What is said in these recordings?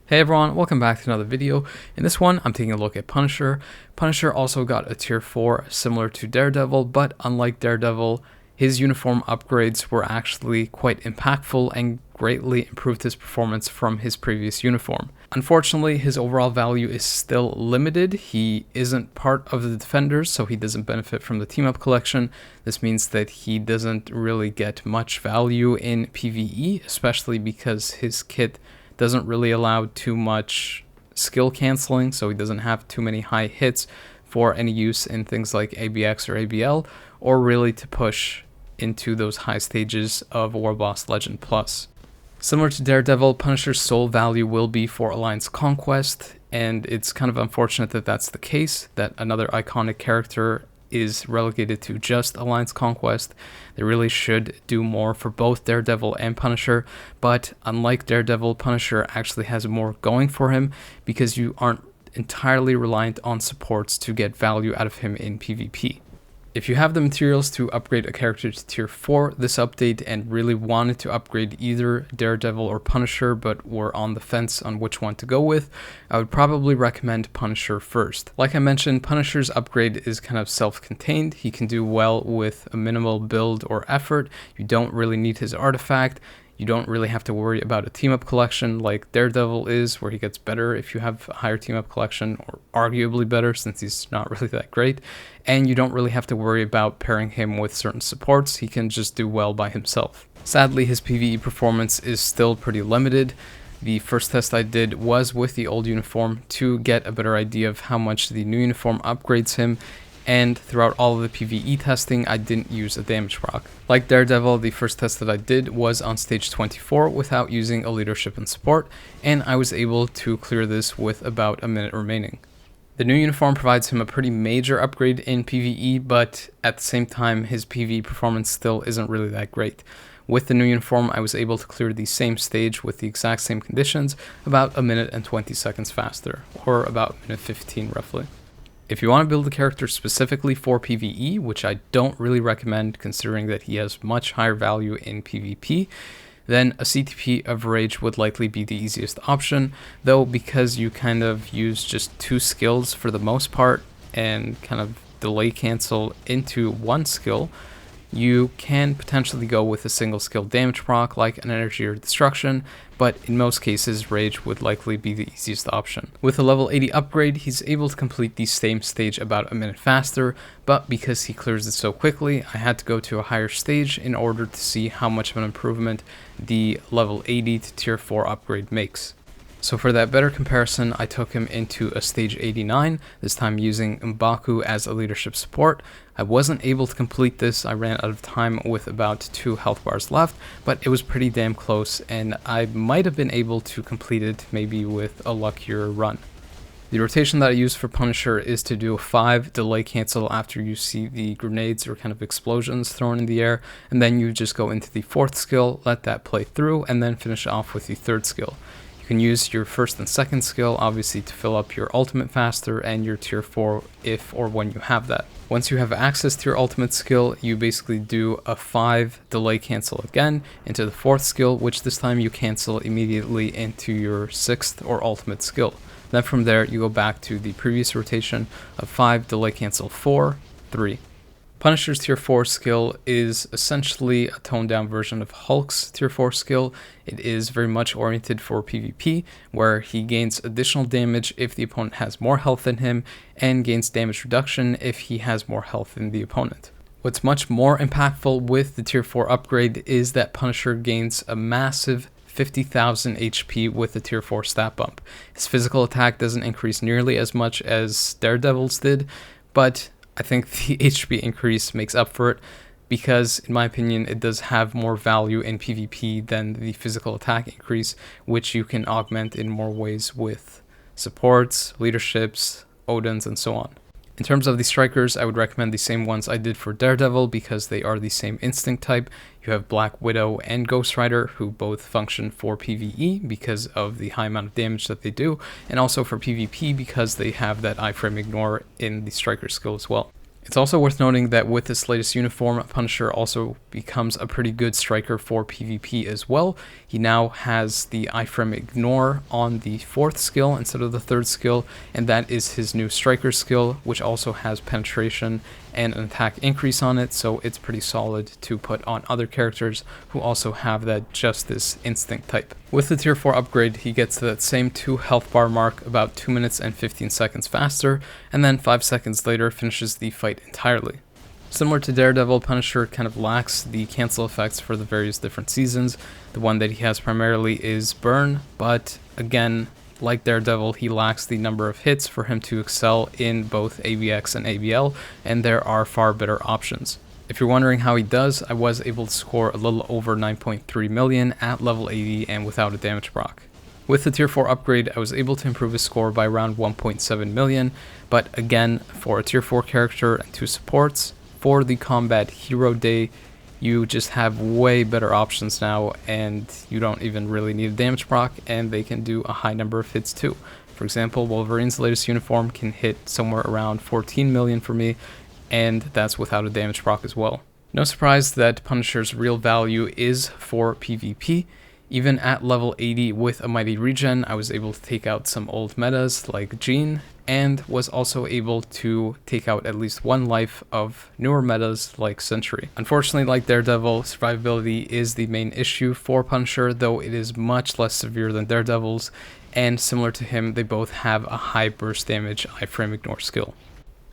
Hey everyone, welcome back to another video. In this one, I'm taking a look at Punisher. Punisher also got a tier 4 similar to Daredevil, but unlike Daredevil, his uniform upgrades were actually quite impactful and greatly improved his performance from his previous uniform. Unfortunately, his overall value is still limited. He isn't part of the Defenders, so he doesn't benefit from the team-up collection. This means that he doesn't really get much value in PvE, especially because his kit doesn't really allow too much skill canceling, so he doesn't have too many high hits for any use in things like ABX or ABL, or really to push into those high stages of War Boss Legend Plus. Similar to Daredevil, Punisher's sole value will be for Alliance Conquest, and it's kind of unfortunate that that's the case, that another iconic character is relegated to just Alliance Conquest. They really should do more for both Daredevil and Punisher, but unlike Daredevil, Punisher actually has more going for him because you aren't entirely reliant on supports to get value out of him in PvP. If you have the materials to upgrade a character to tier 4 this update and really wanted to upgrade either Daredevil or Punisher but were on the fence on which one to go with, I would probably recommend Punisher first. Like I mentioned, Punisher's upgrade is kind of self-contained. He can do well with a minimal build or effort. You don't really need his artifact. You don't really have to worry about a team-up collection like Daredevil is, where he gets better if you have a higher team-up collection, or arguably better since he's not really that great. And you don't really have to worry about pairing him with certain supports. He can just do well by himself. Sadly, his PvE performance is still pretty limited. The first test I did was with the old uniform to get a better idea of how much the new uniform upgrades him, and throughout all of the PvE testing, I didn't use a damage proc. Like Daredevil, the first test that I did was on stage 24 without using a leadership and support, and I was able to clear this with about a minute remaining. The new uniform provides him a pretty major upgrade in PvE, but at the same time, his PvE performance still isn't really that great. With the new uniform, I was able to clear the same stage with the exact same conditions about a minute and 20 seconds faster, or about a minute 15 roughly. If you want to build a character specifically for PvE, which I don't really recommend considering that he has much higher value in PvP, then a CTP of Rage would likely be the easiest option, though because you kind of use just 2 skills for the most part and kind of delay cancel into one skill, you can potentially go with a single skill damage proc like an energy or destruction, but in most cases Rage would likely be the easiest option. With a level 80 upgrade, he's able to complete the same stage about a minute faster, but because he clears it so quickly, I had to go to a higher stage in order to see how much of an improvement the level 80 to tier 4 upgrade makes. So for that better comparison, I took him into a stage 89, this time using M'Baku as a leadership support. I wasn't able to complete this, I ran out of time with about 2 health bars left, but it was pretty damn close, and I might have been able to complete it maybe with a luckier run. The rotation that I use for Punisher is to do a 5 delay cancel after you see the grenades or kind of explosions thrown in the air, and then you just go into the 4th skill, let that play through, and then finish off with the 3rd skill. You can use your 1st and 2nd skill, obviously, to fill up your ultimate faster and your tier 4 if or when you have that. Once you have access to your ultimate skill, you basically do a 5 delay cancel again into the 4th skill, which this time you cancel immediately into your 6th or ultimate skill. Then from there, you go back to the previous rotation of 5 delay cancel 4, 3. Punisher's tier 4 skill is essentially a toned down version of Hulk's tier 4 skill. It is very much oriented for PvP, where he gains additional damage if the opponent has more health than him, and gains damage reduction if he has more health than the opponent. What's much more impactful with the tier 4 upgrade is that Punisher gains a massive 50,000 HP with the tier 4 stat bump. His physical attack doesn't increase nearly as much as Daredevil's did, but I think the HP increase makes up for it because, in my opinion, it does have more value in PvP than the physical attack increase, which you can augment in more ways with supports, leaderships, Odins, and so on. In terms of the strikers, I would recommend the same ones I did for Daredevil because they are the same instinct type. You have Black Widow and Ghost Rider, who both function for PvE because of the high amount of damage that they do, and also for PvP because they have that iframe ignore in the striker skill as well. It's also worth noting that with this latest uniform, Punisher also becomes a pretty good striker for PvP as well. He now has the iframe ignore on the 4th skill instead of the 3rd skill, and that is his new striker skill, which also has penetration and an attack increase on it, so it's pretty solid to put on other characters who also have that Justice instinct type. With the tier 4 upgrade, he gets to that same 2 health bar mark about 2 minutes and 15 seconds faster, and then 5 seconds later finishes the fight entirely. Similar to Daredevil, Punisher kind of lacks the cancel effects for the various different seasons. The one that he has primarily is Burn, but again, like Daredevil, he lacks the number of hits for him to excel in both AVX and ABL, and there are far better options. If you're wondering how he does, I was able to score a little over 9.3 million at level 80 and without a damage proc. With the tier 4 upgrade, I was able to improve his score by around 1.7 million, but again, for a tier 4 character and 2 supports, for the combat hero day, you just have way better options now, and you don't even really need a damage proc, and they can do a high number of hits too. For example, Wolverine's latest uniform can hit somewhere around 14 million for me, and that's without a damage proc as well. No surprise that Punisher's real value is for PvP. Even at level 80 with a mighty regen, I was able to take out some old metas like Jean, and was also able to take out at least one life of newer metas like Sentry. Unfortunately, like Daredevil, survivability is the main issue for Punisher, though it is much less severe than Daredevil's, and similar to him, they both have a high burst damage iframe ignore skill.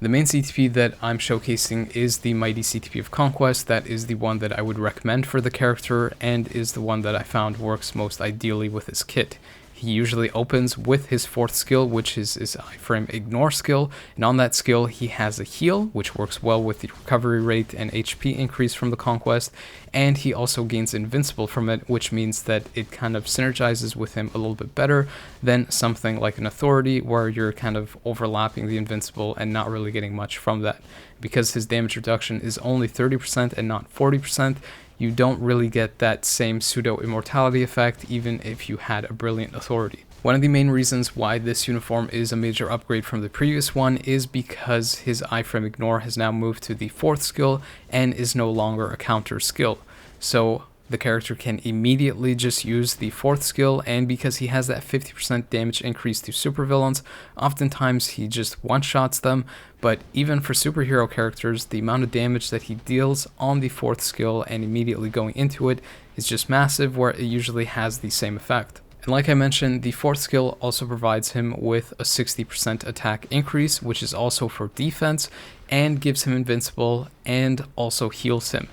The main CTP that I'm showcasing is the Mighty CTP of Conquest. That is the one that I would recommend for the character, and is the one that I found works most ideally with his kit. He usually opens with his 4th skill, which is his iframe ignore skill, and on that skill he has a heal, which works well with the recovery rate and HP increase from the Conquest, and he also gains invincible from it, which means that it kind of synergizes with him a little bit better than something like an Authority, where you're kind of overlapping the invincible and not really getting much from that. Because his damage reduction is only 30% and not 40%, you don't really get that same pseudo-immortality effect even if you had a brilliant Authority. One of the main reasons why this uniform is a major upgrade from the previous one is because his iframe ignore has now moved to the 4th skill and is no longer a counter skill. So the character can immediately just use the 4th skill, and because he has that 50% damage increase to supervillains, oftentimes he just one-shots them, but even for superhero characters, the amount of damage that he deals on the 4th skill and immediately going into it is just massive, where it usually has the same effect. And like I mentioned, the 4th skill also provides him with a 60% attack increase, which is also for defense, and gives him invincible, and also heals him.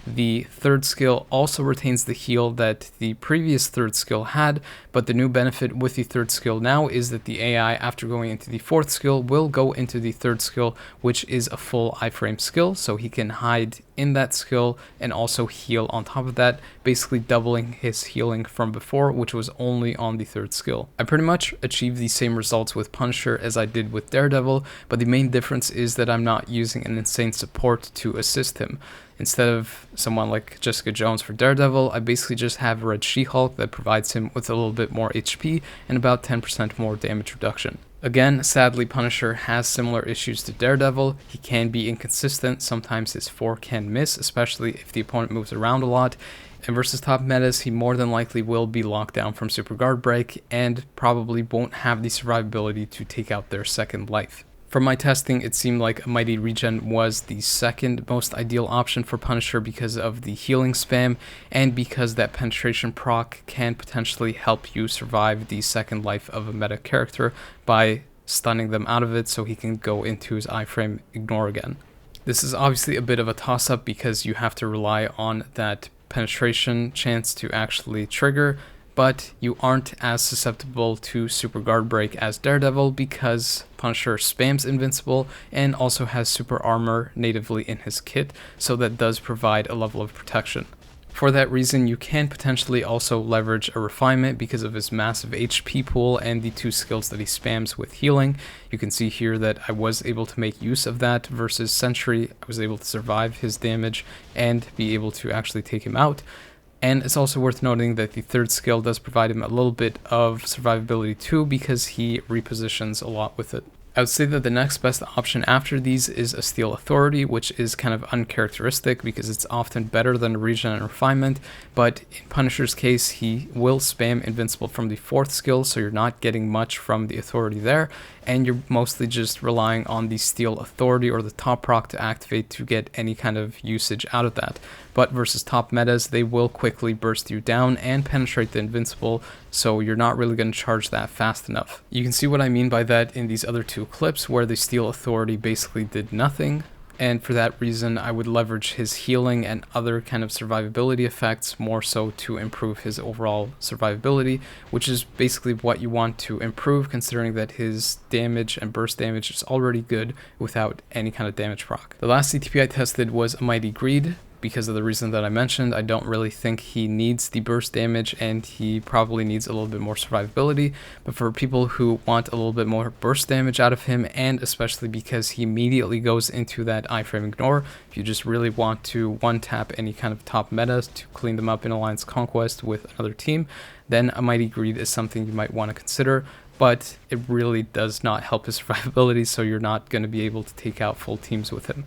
The 3rd skill also retains the heal that the previous 3rd skill had, but the new benefit with the 3rd skill now is that the AI, after going into the 4th skill, will go into the 3rd skill, which is a full iframe skill, so he can hide in that skill and also heal on top of that, basically doubling his healing from before, which was only on the 3rd skill. I pretty much achieved the same results with Punisher as I did with Daredevil, but the main difference is that I'm not using an insane support to assist him. Instead of someone like Jessica Jones for Daredevil, I basically just have Red She-Hulk that provides him with a little bit more HP and about 10% more damage reduction. Again, sadly, Punisher has similar issues to Daredevil. He can be inconsistent, sometimes his 4 can miss, especially if the opponent moves around a lot, and versus top metas, he more than likely will be locked down from Super Guard Break and probably won't have the survivability to take out their 2nd life. From my testing, it seemed like a Mighty Regen was the 2nd most ideal option for Punisher because of the healing spam, and because that penetration proc can potentially help you survive the 2nd life of a meta character by stunning them out of it so he can go into his iframe ignore again. This is obviously a bit of a toss-up because you have to rely on that penetration chance to actually trigger, but you aren't as susceptible to Super Guard Break as Daredevil because Punisher spams Invincible and also has Super Armor natively in his kit, so that does provide a level of protection. For that reason, you can potentially also leverage a refinement because of his massive HP pool and the 2 skills that he spams with healing. You can see here that I was able to make use of that versus Sentry. I was able to survive his damage and be able to actually take him out. And it's also worth noting that the 3rd skill does provide him a little bit of survivability too, because he repositions a lot with it. I would say that the next best option after these is a Steel Authority, which is kind of uncharacteristic because it's often better than Regen and Refinement, but in Punisher's case, he will spam Invincible from the 4th skill, so you're not getting much from the Authority there, and you're mostly just relying on the Steel Authority or the top proc to activate to get any kind of usage out of that. But versus top metas, they will quickly burst you down and penetrate the Invincible, so you're not really going to charge that fast enough. You can see what I mean by that in these other two clips where the Steel Authority basically did nothing, and for that reason I would leverage his healing and other kind of survivability effects more so to improve his overall survivability, which is basically what you want to improve considering that his damage and burst damage is already good without any kind of damage proc. The last CTP I tested was a Mighty Greed. Because of the reason that I mentioned, I don't really think he needs the burst damage and he probably needs a little bit more survivability, but for people who want a little bit more burst damage out of him, and especially because he immediately goes into that iframe ignore, if you just really want to one-tap any kind of top metas to clean them up in Alliance Conquest with another team, then a Mighty Greed is something you might want to consider, but it really does not help his survivability, so you're not going to be able to take out full teams with him.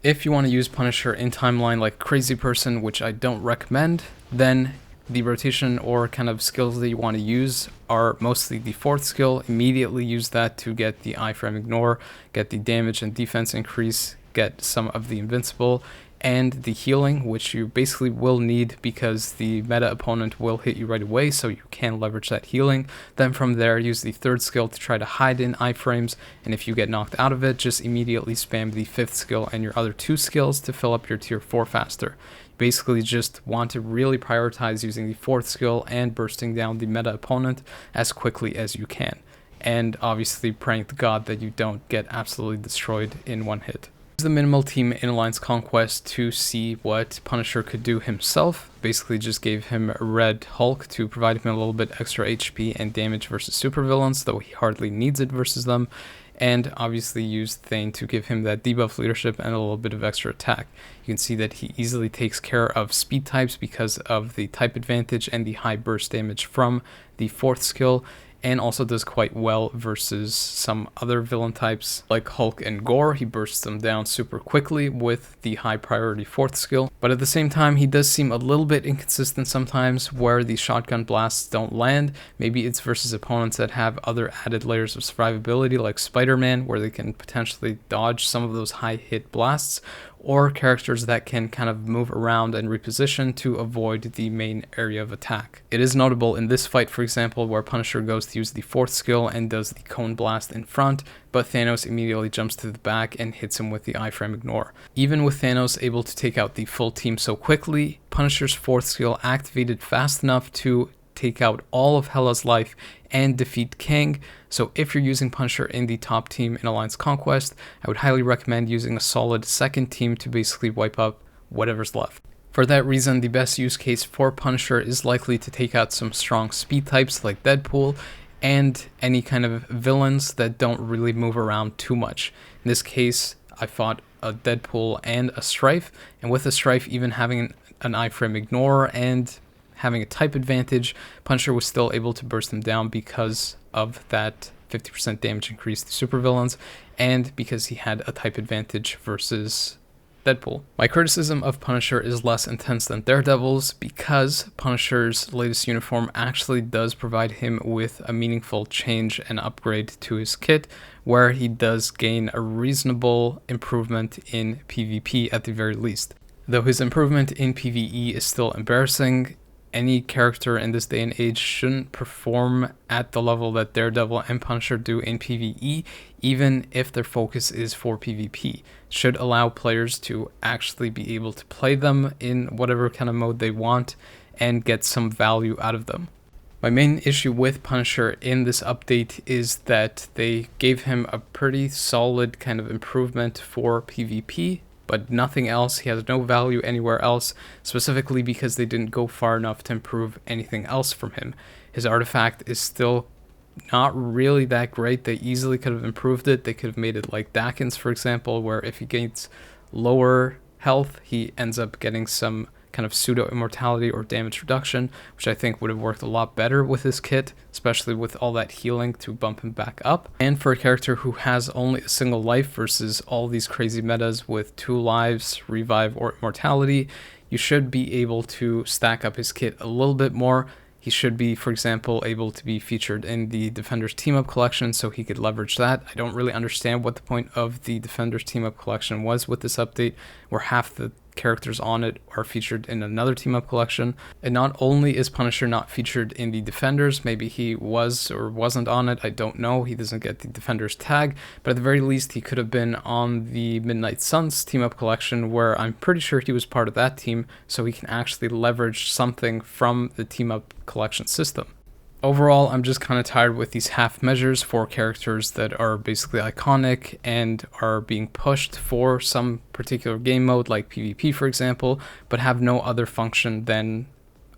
If you want to use Punisher in timeline like a crazy person, which I don't recommend, then the rotation or kind of skills that you want to use are mostly the 4th skill. Immediately use that to get the iframe ignore, get the damage and defense increase, get some of the invincible, and the healing, which you basically will need because the meta opponent will hit you right away, so you can leverage that healing. Then from there, use the 3rd skill to try to hide in iframes, and if you get knocked out of it, just immediately spam the 5th skill and your other 2 skills to fill up your tier 4 faster. You basically just want to really prioritize using the 4th skill and bursting down the meta opponent as quickly as you can. And obviously praying to God that you don't get absolutely destroyed in one hit. The minimal team in Alliance Conquest to see what Punisher could do himself. Basically just gave him a Red Hulk to provide him a little bit extra HP and damage versus supervillains, though he hardly needs it versus them. And obviously used Thane to give him that debuff leadership and a little bit of extra attack. You can see that he easily takes care of speed types because of the type advantage and the high burst damage from the 4th skill, and also does quite well versus some other villain types like Hulk and Gore. He bursts them down super quickly with the high priority 4th skill, but at the same time he does seem a little bit inconsistent sometimes where the shotgun blasts don't land. Maybe it's versus opponents that have other added layers of survivability like Spider-Man, where they can potentially dodge some of those high hit blasts, or characters that can kind of move around and reposition to avoid the main area of attack. It is notable in this fight, for example, where Punisher goes to use the 4th skill and does the cone blast in front, but Thanos immediately jumps to the back and hits him with the iframe ignore. Even with Thanos able to take out the full team so quickly, Punisher's 4th skill activated fast enough to take out all of Hela's life and defeat King. So if you're using Punisher in the top team in Alliance Conquest, I would highly recommend using a solid 2nd team to basically wipe up whatever's left. For that reason, the best use case for Punisher is likely to take out some strong speed types like Deadpool and any kind of villains that don't really move around too much. In this case, I fought a Deadpool and a Strife, and with a Strife even having an iframe ignore and having a type advantage, Punisher was still able to burst them down because of that 50% damage increase to supervillains, and because he had a type advantage versus Deadpool. My criticism of Punisher is less intense than Daredevil's because Punisher's latest uniform actually does provide him with a meaningful change and upgrade to his kit, where he does gain a reasonable improvement in PvP at the very least. Though his improvement in PvE is still embarrassing, any character in this day and age shouldn't perform at the level that Daredevil and Punisher do in PvE, even if their focus is for PvP. It should allow players to actually be able to play them in whatever kind of mode they want and get some value out of them. My main issue with Punisher in this update is that they gave him a pretty solid kind of improvement for PvP, but nothing else. He has no value anywhere else, specifically because they didn't go far enough to improve anything else from him. His artifact is still not really that great. They easily could have improved it. They could have made it like Dakin's, for example, where if he gains lower health, he ends up getting some kind of pseudo immortality or damage reduction, which I think would have worked a lot better with his kit, especially with all that healing to bump him back up. And for a character who has only a single life versus all these crazy metas with 2 lives, revive, or immortality, you should be able to stack up his kit a little bit more. He should be, for example, able to be featured in the Defenders Team-Up Collection, so he could leverage that. I don't really understand what the point of the Defenders Team-Up Collection was with this update, where half the characters on it are featured in another team-up collection. And not only is Punisher not featured in the Defenders, maybe he was or wasn't on it, I don't know, he doesn't get the Defenders tag, but at the very least he could have been on the Midnight Suns team-up collection, where I'm pretty sure he was part of that team, so he can actually leverage something from the team-up collection system. Overall, I'm just kind of tired with these half measures for characters that are basically iconic and are being pushed for some particular game mode, like PvP for example, but have no other function than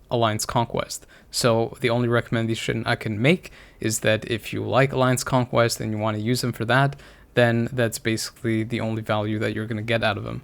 Alliance Conquest. So the only recommendation I can make is that if you like Alliance Conquest and you want to use them for that, then that's basically the only value that you're going to get out of them.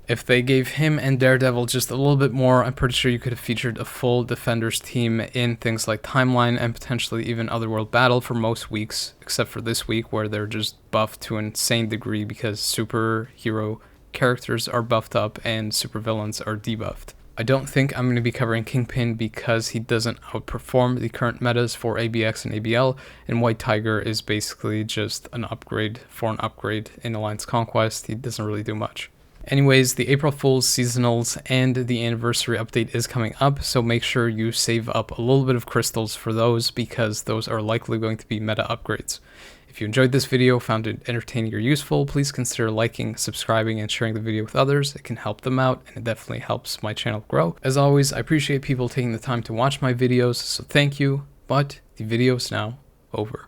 If they gave him and Daredevil just a little bit more, I'm pretty sure you could have featured a full Defenders team in things like Timeline and potentially even Otherworld Battle for most weeks, except for this week where they're just buffed to an insane degree because superhero characters are buffed up and supervillains are debuffed. I don't think I'm going to be covering Kingpin because he doesn't outperform the current metas for ABX and ABL, and White Tiger is basically just an upgrade for an upgrade in Alliance Conquest. He doesn't really do much. Anyways, the April Fool's seasonals and the anniversary update is coming up, so make sure you save up a little bit of crystals for those because those are likely going to be meta upgrades. If you enjoyed this video, found it entertaining or useful, please consider liking, subscribing, and sharing the video with others. It can help them out, and it definitely helps my channel grow. As always, I appreciate people taking the time to watch my videos, so thank you, but the video is now over.